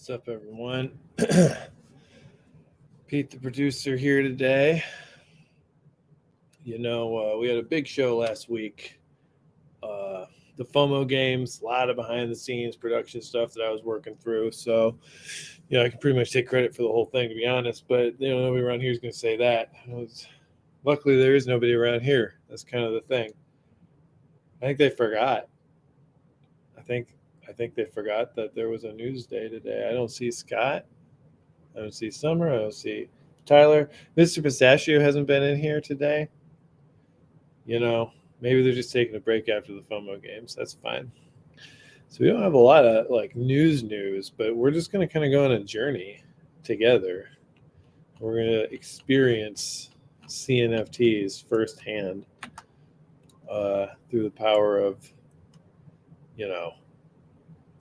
What's up, everyone? Pete, the producer, here today. We had a big show last week. The FOMO games, a lot of behind-the-scenes production stuff that I was working through. So, I can pretty much take credit for the whole thing, to be honest. But nobody around here is going to say that. Luckily, there is nobody around here. That's kind of the thing. I think they forgot. I think they forgot that there was a news day today. I don't see Scott. I don't see Summer. I don't see Tyler. Mr. Pistachio hasn't been in here today. Maybe they're just taking a break after the FOMO games. That's fine. So we don't have a lot of news, but we're just going to kind of go on a journey together. We're going to experience CNFTs firsthand through the power of,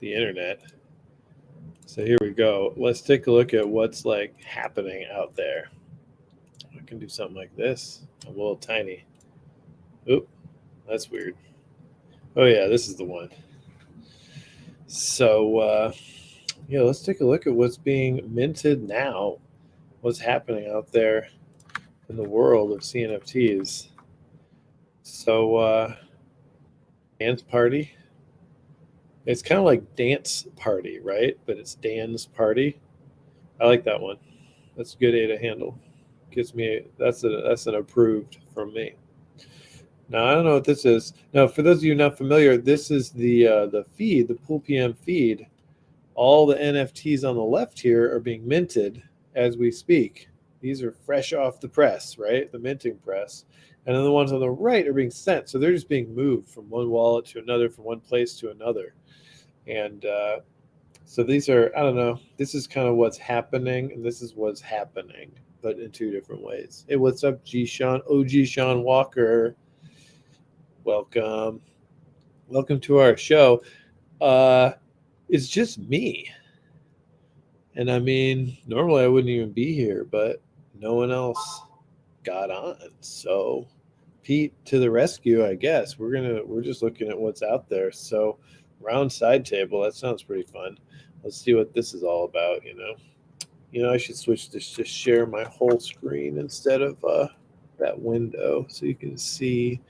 the internet. So here we go. Let's take a look at what's happening out there. I can do something like this. I'm a little tiny. Oop, that's weird. Oh yeah, this is the one. So let's take a look at what's being minted now. What's happening out there in the world of CNFTs. So dance party. It's kind of like dance party, right? But it's Dan's party. I like that one. That's a good A to handle. That's an approved from me. Now I don't know what this is. Now, for those of you not familiar, this is the feed, the Pool PM feed. All the NFTs on the left here are being minted as we speak. These are fresh off the press, right? The minting press. And then the ones on the right are being sent. So they're just being moved from one wallet to another, from one place to another. And so these are, I don't know, this is kind of what's happening, and this is what's happening, but in two different ways. Hey, what's up, G-Sean? OG Sean Walker. Welcome to our show. It's just me. And I mean, normally I wouldn't even be here, but no one else got on. So Pete to the rescue, I guess. We're just looking at what's out there. So round side table, that sounds pretty fun. Let's see what this is all about, I should switch this to share my whole screen instead of that window so you can see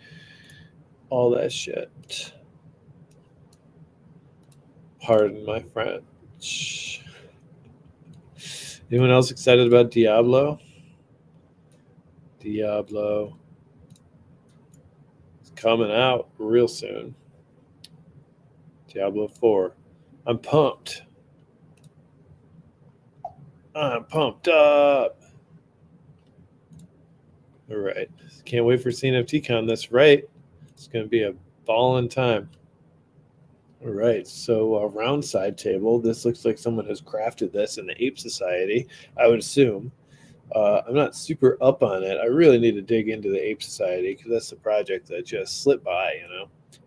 all that shit. Pardon my French. Anyone else excited about Diablo? Diablo is coming out real soon. Diablo 4. I'm pumped. I'm pumped up. All right. Can't wait for CNFTCon. That's right. It's going to be a ballin' time. All right. So round side table. This looks like someone has crafted this in the Ape Society, I would assume. I'm not super up on it. I really need to dig into the Ape Society because that's the project that just slipped by,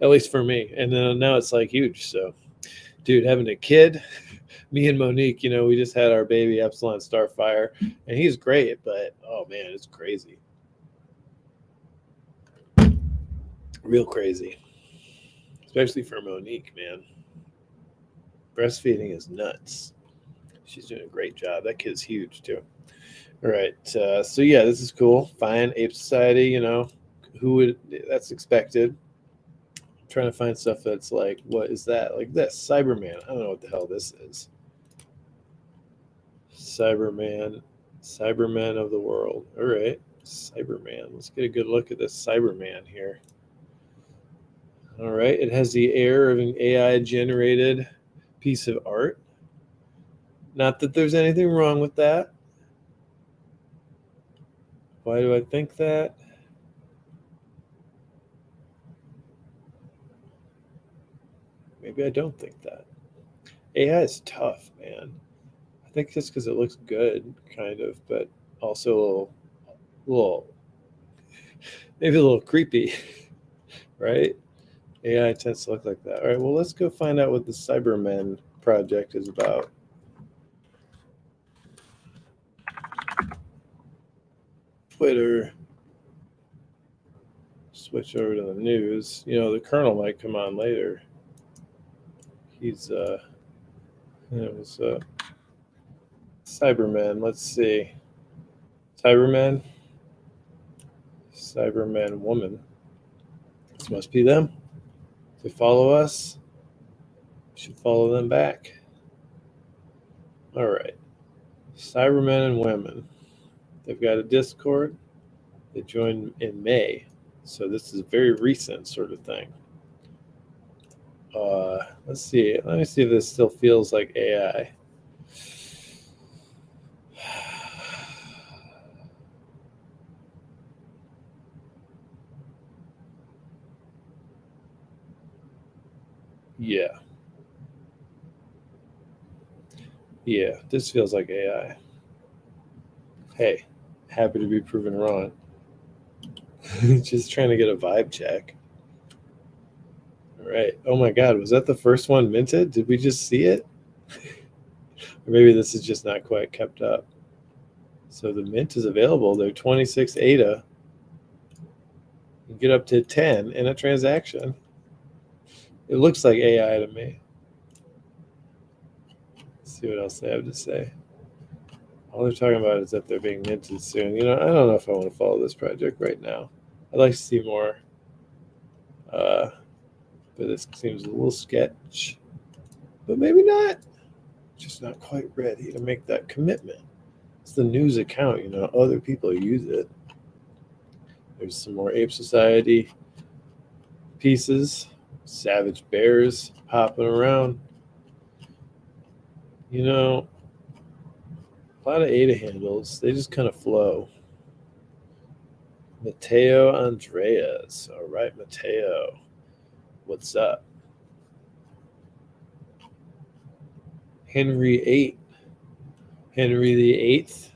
at least for me. And then now it's huge. So, dude, having a kid, me and Monique, we just had our baby Epsilon Starfire, and he's great, but oh man, it's crazy. Real crazy. Especially for Monique, man. Breastfeeding is nuts. She's doing a great job. That kid's huge too. All right. So yeah, this is cool. Fine. Ape Society, that's expected. I'm trying to find stuff that's what is that? Like this, Cyberman. I don't know what the hell this is. Cyberman of the world. All right. Cyberman. Let's get a good look at this Cyberman here. All right. It has the air of an AI generated piece of art. Not that there's anything wrong with that. Why do I think that? Maybe I don't think that. AI is tough, man. I think just because it looks good, kind of, but also a little maybe a little creepy, right? AI tends to look like that. All right, well, let's go find out what the Cybermen project is about. Twitter. Switch over to the news. The Colonel might come on later. He's what's up? Cybermen. Let's see. Cybermen. Cyberman woman. This must be them. They follow us. We should follow them back. All right. Cybermen and women. They've got a Discord. They joined in May. So this is a very recent sort of thing. Let's see. Let me see if this still feels like AI. Yeah. Yeah, this feels like AI. Hey, happy to be proven wrong. Just trying to get a vibe check. All right. Oh my God, was that the first one minted? Did we just see it? Or maybe this is just not quite kept up. So the mint is available. They're 26 ADA. You get up to 10 in a transaction. It looks like AI to me. Let's see what else they have to say. All they're talking about is that they're being minted soon. I don't know if I want to follow this project right now. I'd like to see more. But this seems a little sketch. But maybe not. Just not quite ready to make that commitment. It's the news account, other people use it. There's some more Ape Society pieces, Savage Bears popping around. A lot of ADA handles, they just kind of flow. Mateo Andreas. All right, Mateo. What's up? Henry VIII. Henry the Eighth.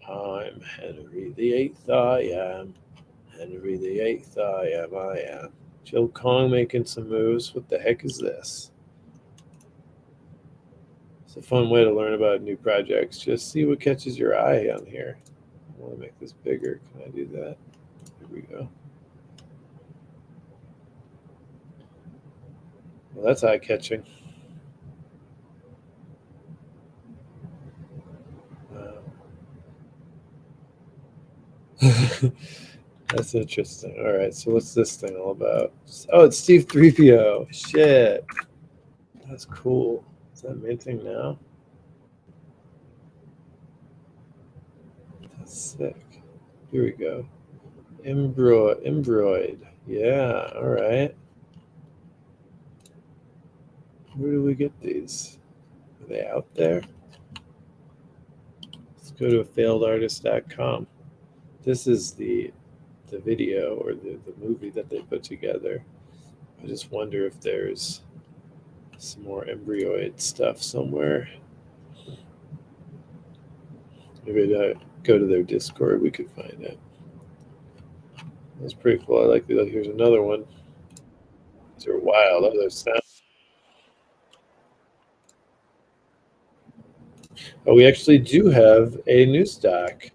I'm Henry the Eighth. I am. Henry the Eighth. I am. I am. Joe Kong making some moves. What the heck is this? It's a fun way to learn about new projects. Just see what catches your eye on here. I want to make this bigger. Can I do that? Here we go. Well, that's eye-catching. That's interesting. All right, so what's this thing all about? Oh, it's Steve 3PO. Shit. That's cool. Is that minting now? That's sick. Here we go. Embroid. Yeah, all right. Where do we get these? Are they out there? Let's go to failedartist.com. This is the video or the movie that they put together. I just wonder if there's some more embryoid stuff somewhere. Maybe I go to their Discord, we could find it. That's pretty cool. I like that. Here's another one. These are wild. Other sound. Oh, we actually do have a news doc.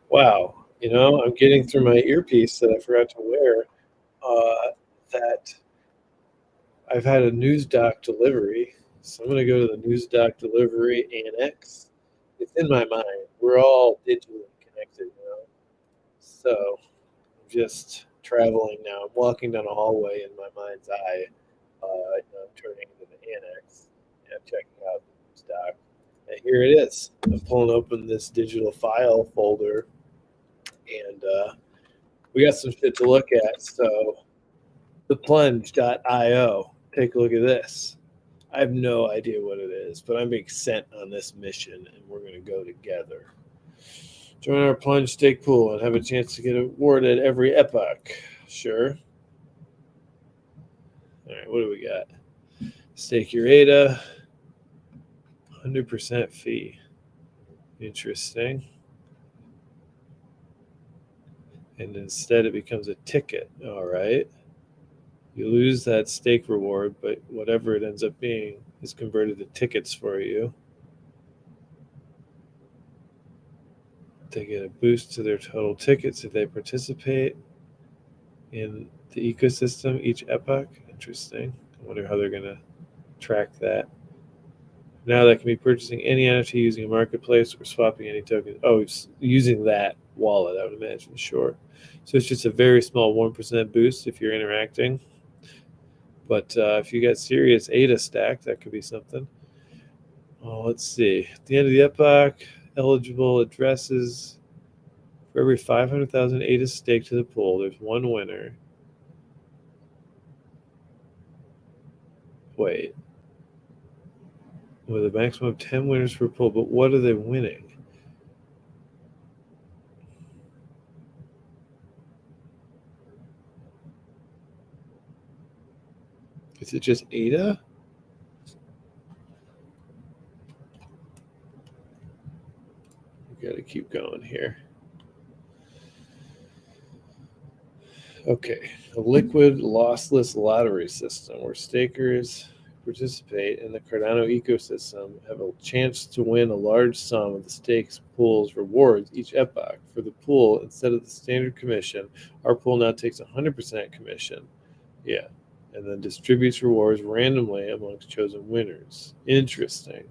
Wow. I'm getting through my earpiece that I forgot to wear. That I've had a news doc delivery. So I'm going to go to the news doc delivery annex. It's in my mind. We're all digitally connected. So I'm just traveling now. I'm walking down a hallway in my mind's eye. I'm turning into the annex and I'm checking out the news doc. And here it is. I'm pulling open this digital file folder, and we got some shit to look at. So, theplunge.io. Take a look at this. I have no idea what it is, but I'm being sent on this mission, and we're going to go together. Join our plunge stake pool and have a chance to get awarded every epoch. Sure. All right, what do we got? Stake your ADA. 100% fee. Interesting. And instead it becomes a ticket. All right. You lose that stake reward, but whatever it ends up being is converted to tickets for you. They get a boost to their total tickets if they participate in the ecosystem each epoch. Interesting. I wonder how they're going to track that. Now that can be purchasing any NFT using a marketplace or swapping any token. Oh, it's using that wallet, I would imagine. Sure. So it's just a very small 1% boost if you're interacting. But if you got serious ADA stack, that could be something. Oh, let's see. At the end of the epoch, eligible addresses for every 500,000 ADA staked to the pool. There's one winner. Wait. With a maximum of 10 winners per pool, but what are they winning? Is it just ADA? We got to keep going here. Okay, a liquid lossless lottery system where stakers participate in the Cardano ecosystem have a chance to win a large sum of the stakes pool's rewards each epoch. For the pool, instead of the standard commission, our pool now takes 100% commission. Yeah, and then distributes rewards randomly amongst chosen winners. Interesting.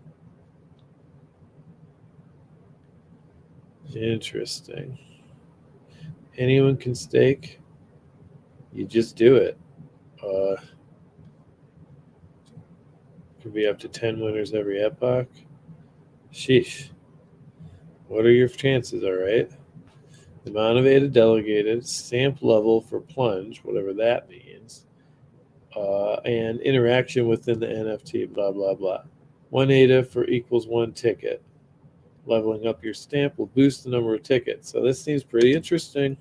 Interesting. Anyone can stake. You just do it. Could be up to 10 winners every epoch. Sheesh. What are your chances, all right? The amount of ADA delegated, stamp level for plunge, whatever that means, and interaction within the NFT, blah, blah, blah. One ADA for equals one ticket. Leveling up your stamp will boost the number of tickets. So this seems pretty interesting.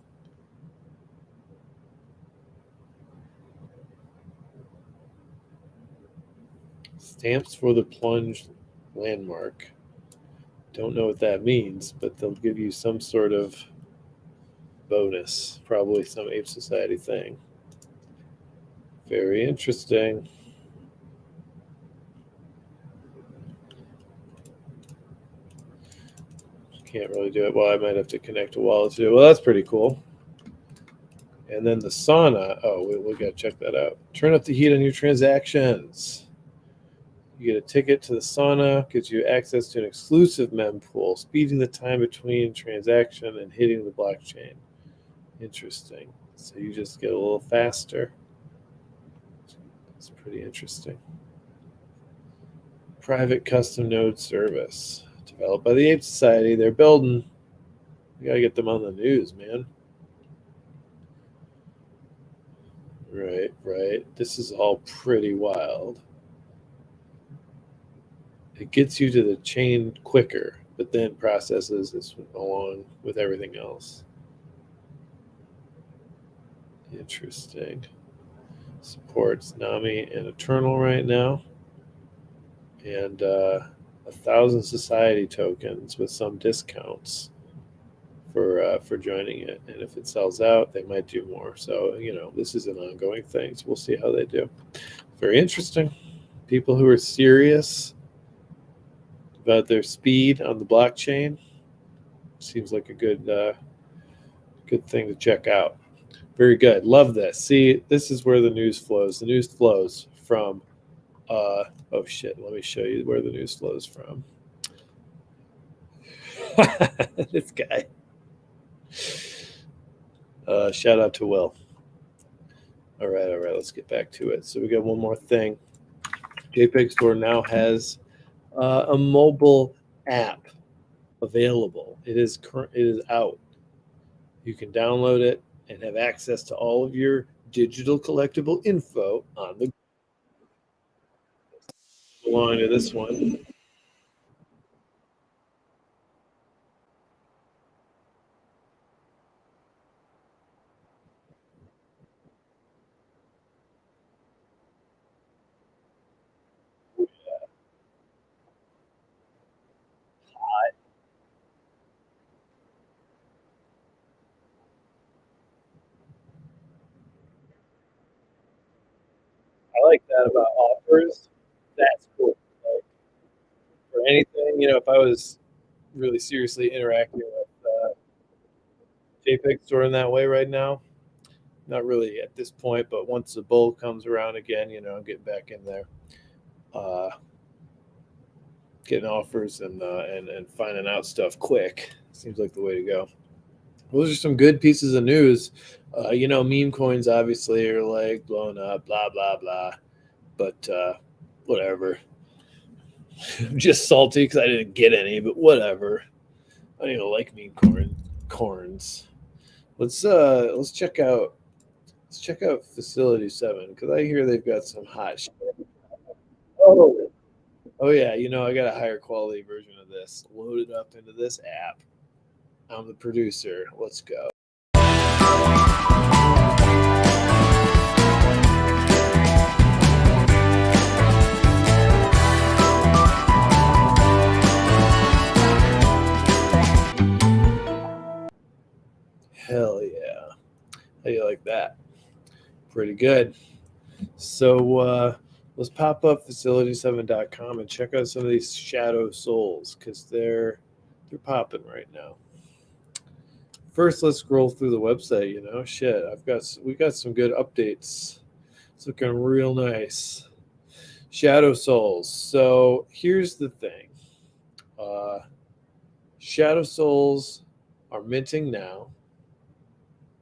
Stamps for the plunge landmark. Don't know what that means, but they'll give you some sort of bonus, probably some Ape Society thing. Very interesting. Can't really do it. Well, I might have to connect a wallet to do it. Well, that's pretty cool. And then the sauna. Oh, we got to check that out. Turn up the heat on your transactions. You get a ticket to the sauna, gives you access to an exclusive mempool, speeding the time between transaction and hitting the blockchain. Interesting. So you just get a little faster. It's pretty interesting. Private custom node service developed by the Ape Society. They're building. We gotta get them on the news, man. Right. This is all pretty wild. It gets you to the chain quicker, but then processes this along with everything else. Interesting. Supports Nami and Eternal right now, and 1,000 society tokens with some discounts for joining it. And if it sells out, they might do more. So this is an ongoing thing. So we'll see how they do. Very interesting. People who are serious about their speed on the blockchain seems like a good thing to check out. Very good. Love this. See, this is where the news flows. The news flows from oh shit, let me show you where the news flows from. This guy. Shout out to Will. All right, let's get back to it. So we got one more thing. JPEG Store now has a mobile app available. It is out. You can download it and have access to all of your digital collectible info on the belong to this one. I like that about offers. That's cool. Like, for anything, if I was really seriously interacting with JPEG Store in that way right now, not really at this point, but once the bull comes around again, I'm getting back in there. Uh, getting offers and finding out stuff quick seems like the way to go. Those are some good pieces of news. Meme coins obviously are like blowing up, blah blah blah. But whatever. I'm just salty because I didn't get any, but whatever. I don't even like corns. Let's check out Facility 7 because I hear they've got some hot shit. Oh, oh yeah, I got a higher quality version of this loaded up into this app. I'm the producer. Let's go. Hell yeah. How do you like that? Pretty good. So let's pop up facility7.com and check out some of these shadow souls because they're popping right now. First, let's scroll through the website. Shit, we got some good updates. It's looking real nice. Shadow souls. So here's the thing. Shadow souls are minting now.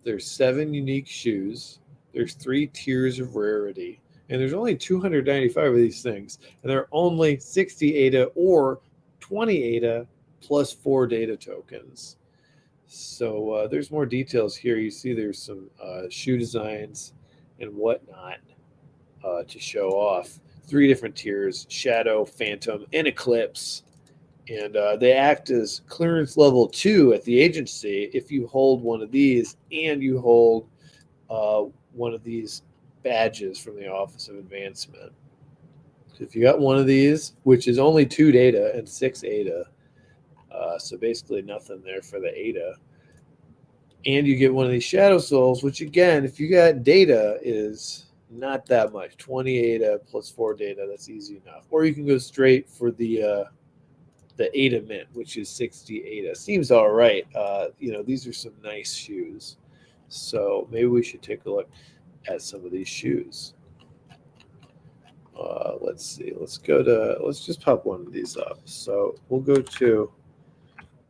There's 7 unique shoes. There's 3 tiers of rarity. And there's only 295 of these things. And they're only 60 ADA or 20 ADA plus 4 data tokens. So there's more details here. You see there's some shoe designs and whatnot to show off. 3 different tiers: Shadow, Phantom, and Eclipse. And they act as clearance level 2 at the agency if you hold one of these and you hold one of these badges from the Office of Advancement. So if you got one of these, which is only 2 data and 6 ADA, so basically nothing there for the ADA, and you get one of these Shadow Souls, which again, if you got data, is not that much. 20 ADA plus 4 data, that's easy enough. Or you can go straight for the ADA mint, which is 60 ADA. Seems all right. These are some nice shoes. So maybe we should take a look at some of these shoes. Let's see. Let's just pop one of these up. So we'll go to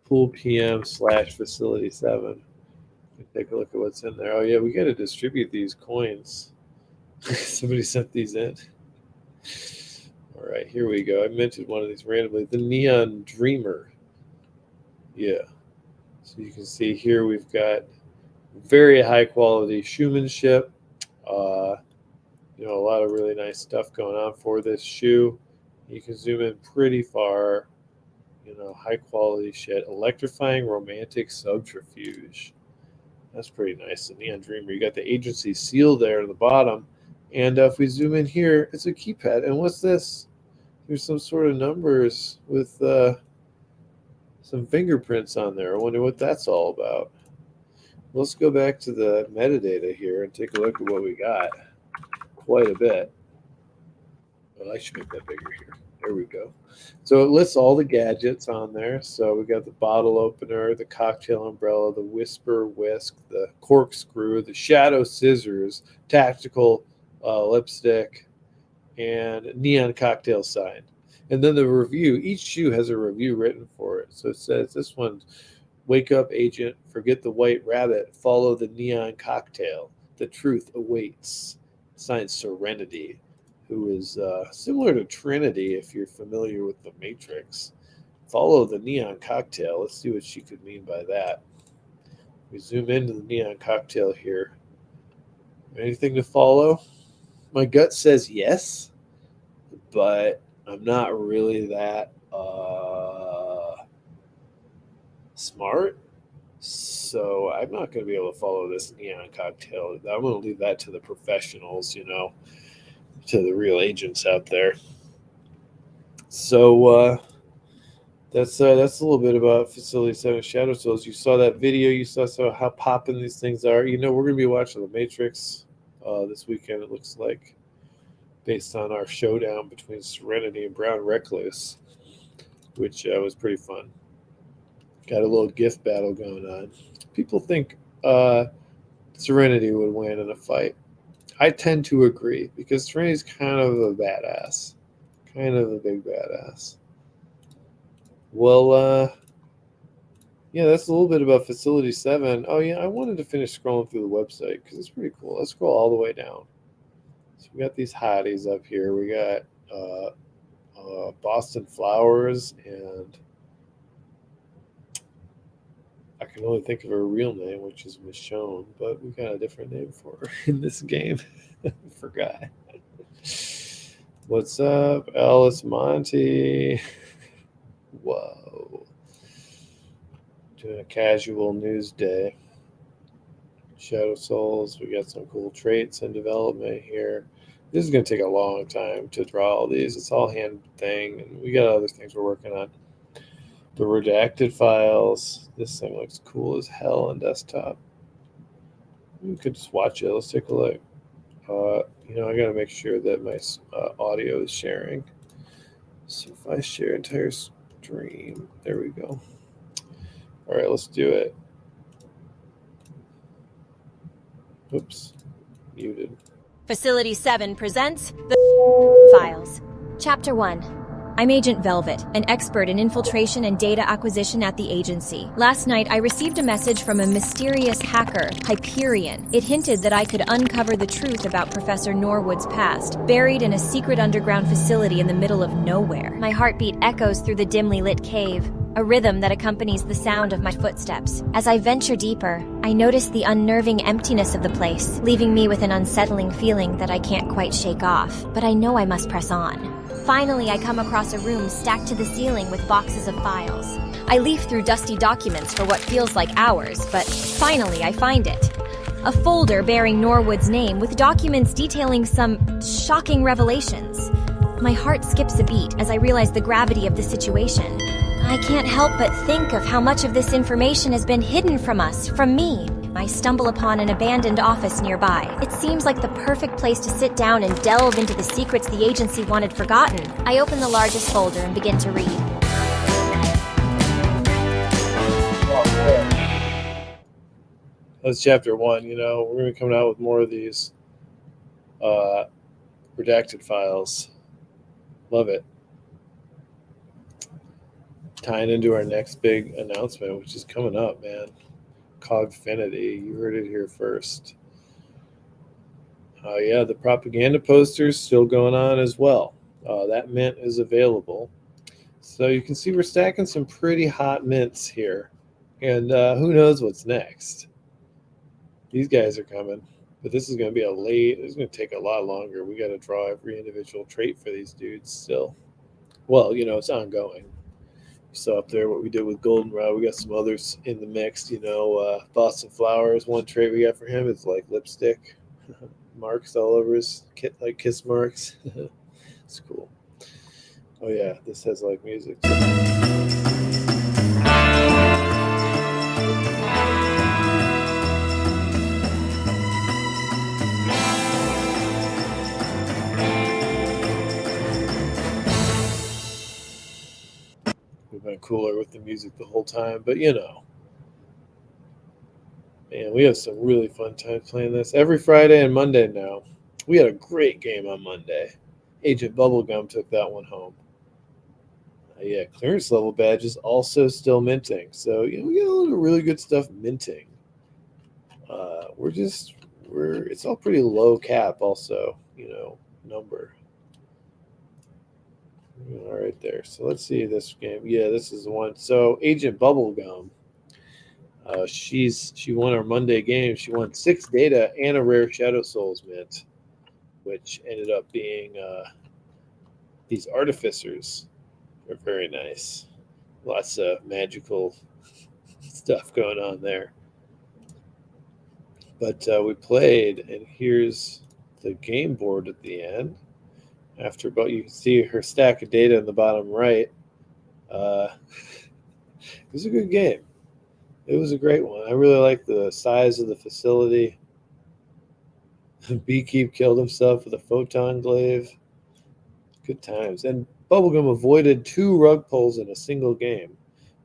Pool PM /Facility 7. Take a look at what's in there. Oh yeah, we got to distribute these coins. Somebody sent these in. All right, here we go. I mentioned one of these randomly. The Neon Dreamer. Yeah. So you can see here we've got very high quality shoemanship. A lot of really nice stuff going on for this shoe. You can zoom in pretty far. High quality shit. Electrifying romantic subterfuge. That's pretty nice. The Neon Dreamer. You got the agency seal there at the bottom. And if we zoom in here, it's a keypad. And what's this? There's some sort of numbers with some fingerprints on there. I wonder what that's all about. Let's go back to the metadata here and take a look at what we got. Quite a bit. Well, I should make that bigger here. There we go. So it lists all the gadgets on there. So we got the bottle opener, the cocktail umbrella, the whisper whisk, the corkscrew, the shadow scissors, tactical lipstick, and neon cocktail sign. And then the review. Each shoe has a review written for it. So it says this one: wake up, agent. Forget the white rabbit. Follow the neon cocktail. The truth awaits. Signed Serenity, who is similar to Trinity if you're familiar with the Matrix. Follow the neon cocktail. Let's see what she could mean by that. We zoom into the neon cocktail here. Anything to follow? My gut says yes, but I'm not really that smart. So I'm not going to be able to follow this neon cocktail. I'm going to leave that to the professionals, to the real agents out there. So that's a little bit about Facility 7 Shadow Souls. You saw that video. You saw how popping these things are. We're going to be watching The Matrix this weekend, it looks like, based on our showdown between Serenity and Brown Recluse, which was pretty fun. Got a little gift battle going on. People think Serenity would win in a fight. I tend to agree because Serenity's kind of a badass, kind of a big badass. Well, yeah, that's a little bit about Facility 7. Oh, yeah, I wanted to finish scrolling through the website because it's pretty cool. Let's scroll all the way down. So we got these hotties up here. We got Boston Flowers, and I can only think of her real name, which is Michonne, but we got a different name for her in this game. I forgot. What's up, Alice Monty? Whoa. Doing a casual news day. Shadow Souls, we got some cool traits in development here. This is going to take a long time to draw all these. It's all hand thing, and we got other things we're working on. The redacted files. This thing looks cool as hell on desktop. You could just watch it. Let's take a look. I got to make sure that my audio is sharing. So if I share entire stream, there we go. All right, let's do it. Oops, muted. Facility 7 presents the Files. Chapter 1. I'm Agent Velvet, an expert in infiltration and data acquisition at the agency. Last night, I received a message from a mysterious hacker, Hyperion. It hinted that I could uncover the truth about Professor Norwood's past, buried in a secret underground facility in the middle of nowhere. My heartbeat echoes through the dimly lit cave, a rhythm that accompanies the sound of my footsteps. As I venture deeper, I notice the unnerving emptiness of the place, leaving me with an unsettling feeling that I can't quite shake off. But I know I must press on. Finally, I come across a room stacked to the ceiling with boxes of files. I leaf through dusty documents for what feels like hours, but finally I find it. A folder bearing Norwood's name with documents detailing some shocking revelations. My heart skips a beat as I realize the gravity of the situation. I can't help but think of how much of this information has been hidden from us, from me. I stumble upon an abandoned office nearby. It seems like the perfect place to sit down and delve into the secrets the agency wanted forgotten. I open the largest folder and begin to read. That's chapter 1. We're going to be coming out with more of these redacted files. Love it. Tying into our next big announcement, which is coming up, man. Cogfinity. You heard it here first. Yeah, the propaganda posters still going on as well. That mint is available. So you can see we're stacking some pretty hot mints here. And who knows what's next. These guys are coming. But this is going to be it's going to take a lot longer. We got to draw every individual trait for these dudes still. Well, it's ongoing. You saw up there what we did with Goldenrod. We got some others in the mix. Boston Flowers. One trait we got for him is like lipstick marks all over his kit, like kiss marks. It's cool. Oh yeah, this has like music too. We've been cooler with the music the whole time, but man, we have some really fun times playing this every Friday and Monday now. We had a great game on Monday. Agent Bubblegum took that one home. Yeah, clearance level badges also still minting. So, we got a lot of really good stuff minting. It's all pretty low cap also, number. All right there. So let's see this game. Yeah, this is the one. So Agent Bubblegum. She won our Monday game. She won 6 data and a rare Shadow Souls mint, which ended up being these artificers. They're very nice. Lots of magical stuff going on there. But we played, and here's the game board at the end. You can see her stack of data in the bottom right. It was a good game. It was a great one. I really like the size of the facility. Beekeep killed himself with a photon glaive. Good times. And Bubblegum avoided 2 rug pulls in a single game,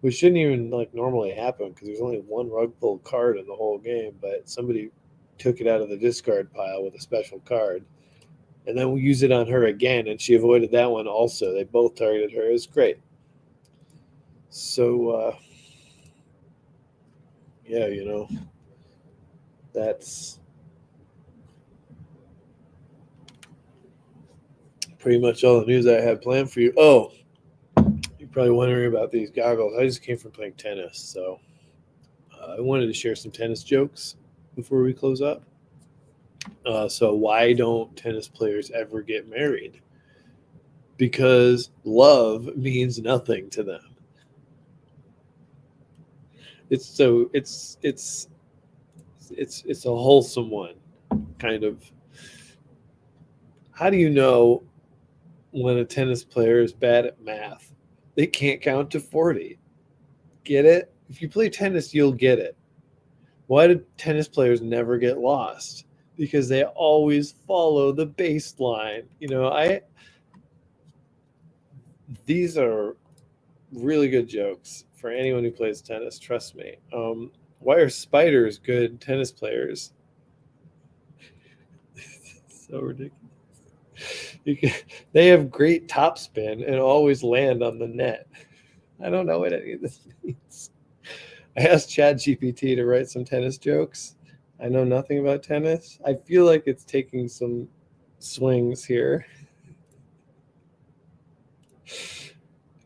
which shouldn't even normally happen because there's only 1 rug pull card in the whole game, but somebody took it out of the discard pile with a special card. And then we use it on her again, and she avoided that one also. They both targeted her. It was great. So, yeah, that's pretty much all the news I had planned for you. Oh, you're probably wondering about these goggles. I just came from playing tennis, so I wanted to share some tennis jokes before we close up. So why don't tennis players ever get married? Because love means nothing to them. It's a wholesome one, kind of. How do you know when a tennis player is bad at math? They can't count to 40. Get it? If you play tennis, you'll get it. Why do tennis players never get lost? Because they always follow the baseline. These are really good jokes for anyone who plays tennis. Trust me. Why are spiders good tennis players? So ridiculous. They have great topspin and always land on the net. I don't know what any of this means. I asked ChatGPT to write some tennis jokes. I know nothing about tennis. I feel like it's taking some swings here.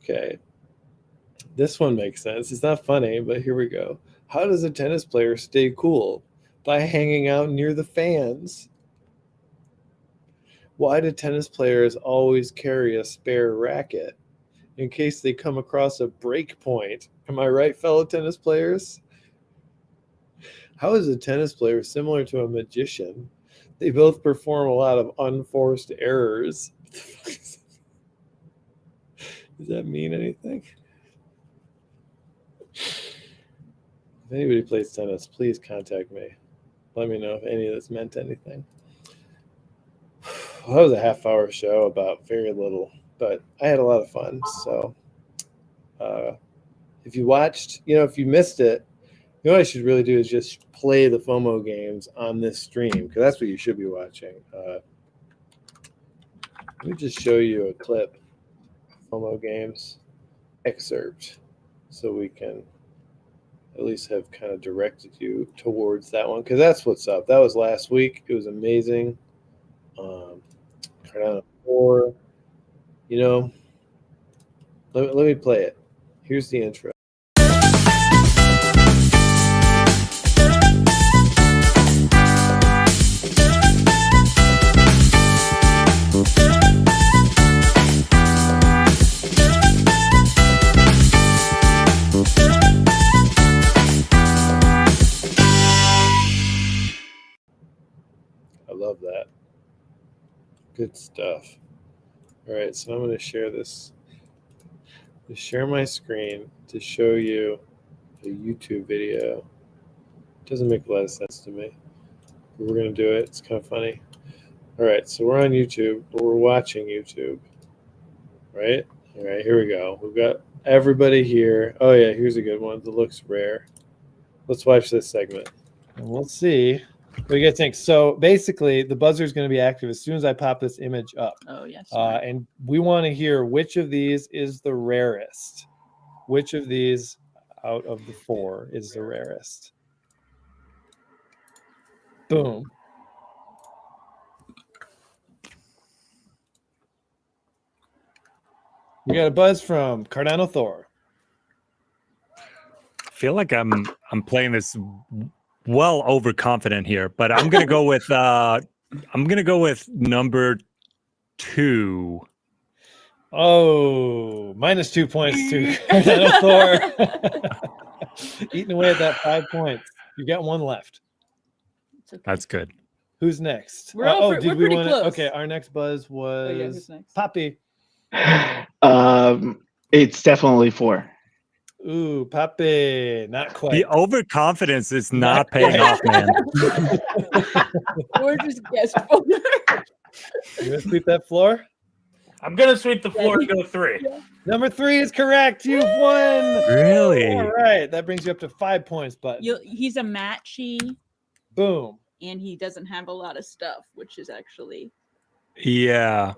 Okay. This one makes sense. It's not funny, but here we go. How does a tennis player stay cool? By hanging out near the fans. Why do tennis players always carry a spare racket? In case they come across a break point. Am I right, fellow tennis players? How is a tennis player similar to a magician? They both perform a lot of unforced errors. Does that mean anything? If anybody plays tennis, please contact me. Let me know if any of this meant anything. Well, that was a half-hour show about very little, but I had a lot of fun. So if you watched, if you missed it, what I should really do is just play the FOMO games on this stream, because that's what you should be watching. Let me just show you a clip, FOMO games excerpt, so we can at least have kind of directed you towards that one, because that's what's up. That was last week. It was amazing. Cardano 4, let me play it. Here's the intro. I love that. Good stuff. All right, so I'm going to share this. Share my screen to show you a YouTube video. It doesn't make a lot of sense to me, but we're going to do it. It's kind of funny. All right, so we're on YouTube, but we're watching YouTube, right? All right, here we go. We've got everybody here. Oh, yeah, here's a good one that looks rare. Let's watch this segment, and we'll see what do you guys think. So basically, the buzzer is going to be active as soon as I pop this image up. Oh, yes. And we want to hear which of these is the rarest. Which of these out of the 4 is the rarest? Boom. We got a buzz from Cardano Thor. I feel like I'm playing this well overconfident here, but I'm gonna go with number 2. Oh, minus 2 points to Cardano Thor. Eating away at that 5 points. You got one left. Okay. That's good. Who's next? We're pretty close. Okay, our next buzz was who's next? Poppy. It's definitely 4. Ooh, Poppy. Not quite. The overconfidence is not paying off, man. We're just guessed. You gonna sweep that floor? I'm gonna sweep the floor and go 3. Number 3 is correct. You've won. Really? All right, that brings you up to 5 points. But He's a matchy, boom. and he doesn't have a lot of stuff, which is actually Yeah.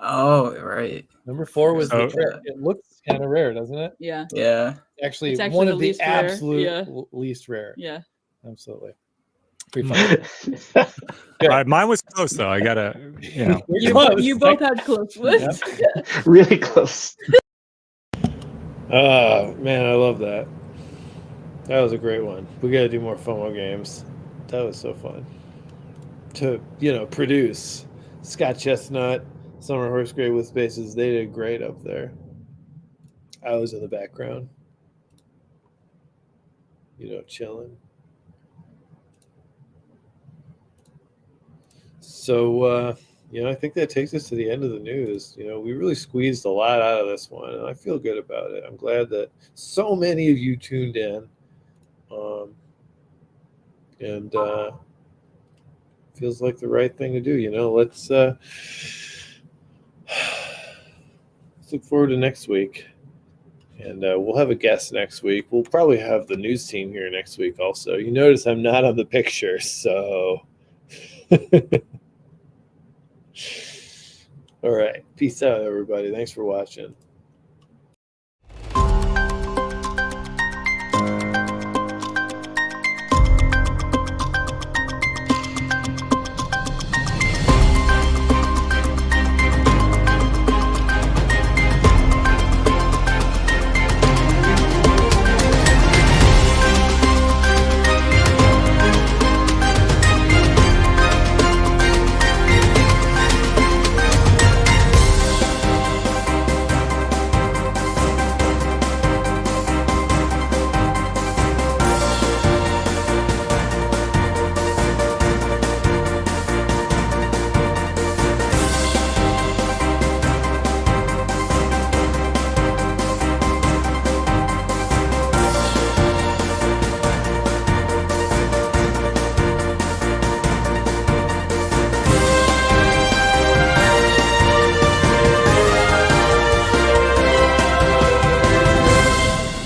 Oh, right. Number 4 was the So- trick. It looks kind of rare, doesn't it? Yeah. Yeah. Actually, It's actually one the of the least rare, absolute yeah. least rare. Yeah. Absolutely. Pretty fun. Good. Mine was close though. I gotta, you know. You're You, close. you both had close lists. Really close. Oh man, I love that. That was a great one. We got to do more FOMO games. That was so fun to produce. Scott Chestnut, Summer Horse Grade with Spaces. They did great up there. I was in the background, chilling. So I think that takes us to the end of the news. We really squeezed a lot out of this one, and I feel good about it. I'm glad that so many of you tuned in. And feels like the right thing to do. Let's look forward to next week, and we'll have a guest next week. We'll probably have the news team here next week also. You notice I'm not on the picture, so all right, peace out everybody. Thanks for watching.